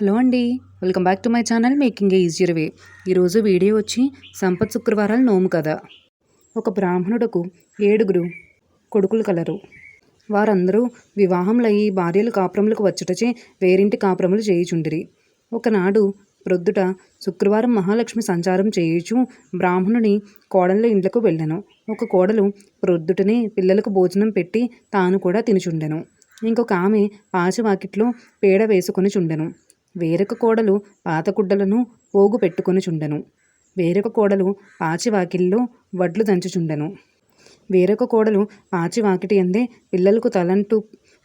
Hello అండి, welcome back to my channel making a easier way. ఈరోజు video వచ్చి సంపత్ శుక్రవారాలు నోము కదా. ఒక బ్రాహ్మణుడకు 7 కొడుకులు కలరు. వారందరూ వివాహములయ్యి భార్యలు కాపురములకు వచ్చుటచే వేరింటి కాపురములు చేయుచుండిరి. ఒకనాడు ప్రొద్దుట శుక్రవారం మహాలక్ష్మి సంచారం చేయుచు బ్రాహ్మణుని కోడళ్ళ ఇండ్లకు వెళ్ళెను. ఒక కోడలు ప్రొద్దుటనే పిల్లలకు భోజనం పెట్టి తాను కూడా తినుచుండెను. ఇంకొక ఆమె పాచివాకిట్లో పేడ వేసుకొని చుండెను. వేరొక కోడలు పాతకుడ్డలను పోగు పెట్టుకొని చుండెను. వేరొక కోడలు పాచివాకిల్లో వడ్లు దంచుచుండెను. వేరొక కోడలు పాచివాకిటి అందే పిల్లలకు తలంటు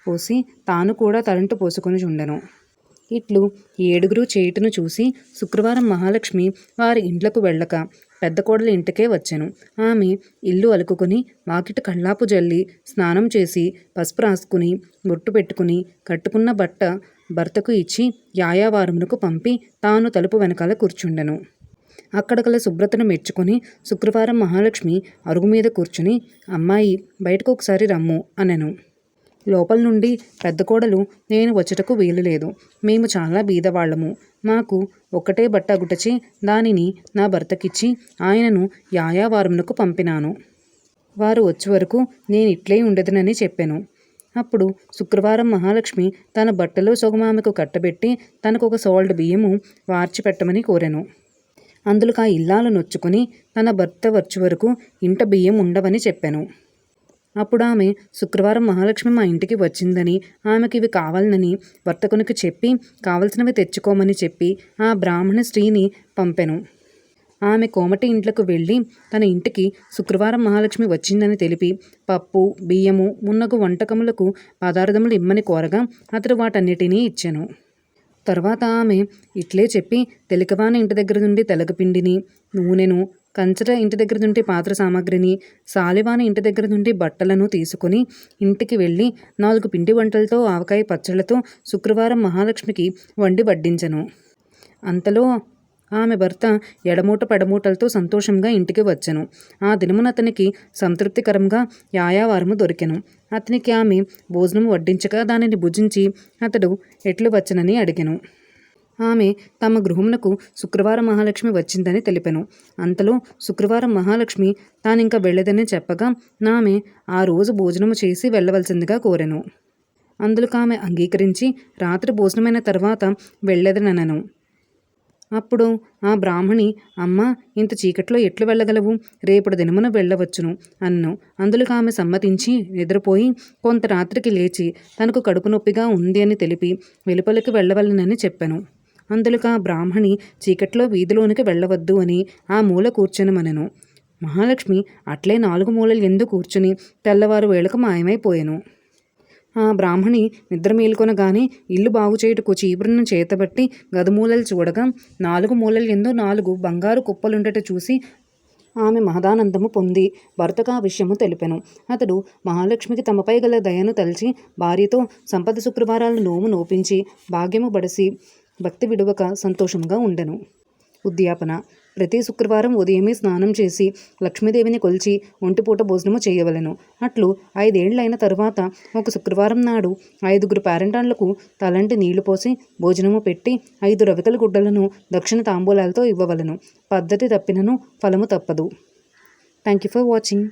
పోసి తాను కూడా తలంటు పోసుకొని చుండెను. ఇట్లు 7 చేయుటను చూసి శుక్రవారం మహాలక్ష్మి వారి ఇంట్లకు వెళ్ళక పెద్ద కోడలి ఇంటికే వచ్చెను. ఆమె ఇల్లు అలుకుకొని వాకిట కళ్ళాపు జల్లి స్నానం చేసి పసుపు రాసుకుని బొట్టు పెట్టుకుని కట్టుకున్న బట్ట భర్తకు ఇచ్చి యాయావారమునకు పంపి తాను తలుపు వెనకాల కూర్చుండెను. అక్కడ కల శుభ్రతను మెచ్చుకొని శుక్రవారం మహాలక్ష్మి అరుగు మీద కూర్చుని అమ్మాయి బయటకు ఒకసారి రమ్ము అనెను. లోపల నుండి పెద్ద కోడలు నేను వచ్చుటకు వీలులేదు. మేము చాలా బీదవాళ్లము. మాకు ఒక్కటే బట్ట గుటచి దానిని నా భర్తకిచ్చి ఆయనను యాయావారమునకు పంపినాను. వారు వచ్చే వరకు నేను ఇట్లే ఉండేదనని చెప్పెను. అప్పుడు శుక్రవారం మహాలక్ష్మి తన బట్టలో సొగమామెకు కట్టబెట్టి తనకు ఒక సోల్డ్ బియ్యము వార్చి పెట్టమని కోరెను. అందులోకి ఆ ఇల్లాలు నొచ్చుకొని తన భర్త వచ్చే వరకు ఇంట బియ్యం ఉండవని చెప్పాను. అప్పుడు ఆమె శుక్రవారం మహాలక్ష్మి మా ఇంటికి వచ్చిందని ఆమెకి ఇవి కావాలని వర్తకునికి చెప్పి కావలసినవి తెచ్చుకోమని చెప్పి ఆ బ్రాహ్మణ స్త్రీని పంపెను. ఆమె కోమటి ఇంట్లకు వెళ్ళి తన ఇంటికి శుక్రవారం మహాలక్ష్మి వచ్చిందని తెలిపి పప్పు బియ్యము మున్నగు వంటకములకు పదార్థములు ఇమ్మని కోరగా అతడు వాటన్నిటినీ ఇచ్చెను. తర్వాత ఆమె ఇట్లే చెప్పి తెలికవాని ఇంటి దగ్గర నుండి తెలగపిండిని నూనెను కంచర ఇంటి దగ్గర నుండి పాత్ర సామాగ్రిని సాలివాని ఇంటి దగ్గర నుండి బట్టలను తీసుకుని ఇంటికి వెళ్ళి 4 పిండి వంటలతో ఆవకాయ పచ్చళ్లతో శుక్రవారం మహాలక్ష్మికి వండి వడ్డించెను. అంతలో ఆమె భర్త ఎడమూట పెడమూటలతో సంతోషంగా ఇంటికి వచ్చెను. ఆ దినమున అతనికి సంతృప్తికరంగా యాయావారము దొరికెను. అతనికి ఆమె భోజనం వడ్డించగా దానిని భుజించి అతడు ఎట్లు వచ్చనని అడిగెను. ఆమె తమ గృహమునకు శుక్రవారం మహాలక్ష్మి వచ్చిందని తెలిపెను. అంతలో శుక్రవారం మహాలక్ష్మి తానింక వెళ్ళదని చెప్పగా ఆమె ఆ రోజు భోజనము చేసి వెళ్ళవలసిందిగా కోరెను. అందులోకి ఆమె అంగీకరించి రాత్రి భోజనమైన తర్వాత వెళ్ళేదనెను. అప్పుడు ఆ బ్రాహ్మణి అమ్మ ఇంత చీకట్లో ఎట్లు వెళ్ళగలవు, రేపటి దినమున వెళ్ళవచ్చును అన్ను. అందులోకి ఆమె సమ్మతించి నిద్రపోయి కొంత రాత్రికి లేచి తనకు కడుపు నొప్పిగా ఉంది అని తెలిపి వెలుపలికి వెళ్ళవలనని చెప్పాను. అందులోకి ఆ బ్రాహ్మణి చీకట్లో వీధిలోనికి వెళ్ళవద్దు అని ఆ మూల కూర్చొనమనెను. మహాలక్ష్మి అట్లే 4 మూలలు ఎందు కూర్చుని తెల్లవారు వేళకు మాయమైపోయెను. ఆ బ్రాహ్మణి నిద్ర మేల్కొనగానే ఇల్లు బాగుచేయుటకు చీపురును చేతబట్టి గదుమూలలు చూడగా 4 మూలలు ఎందు 4 బంగారు కుప్పలుండట చూసి ఆమె మహదానందము పొంది భర్తకు ఆ విషయము తెలిపెను. అతడు మహాలక్ష్మికి తమపై గల దయను తలచి భార్యతో సంపద శుక్రవారాలు నోము నోపించి భాగ్యము బడసి భక్తి విడువక సంతోషంగా ఉండెను. ఉద్యాపన: ప్రతి శుక్రవారం ఉదయమే స్నానం చేసి లక్ష్మీదేవిని కొలిచి ఒంటిపూట భోజనము చేయవలెను. అట్లు 5 ఏళ్లైన తరువాత ఒక శుక్రవారం నాడు 5 పేరంటాళ్లకు తలంటి నీళ్లు పోసి భోజనము పెట్టి 5 రవికల గుడ్డలను దక్షిణ తాంబూలాలతో ఇవ్వవలెను. పద్ధతి తప్పినను ఫలము తప్పదు. Thank you for watching.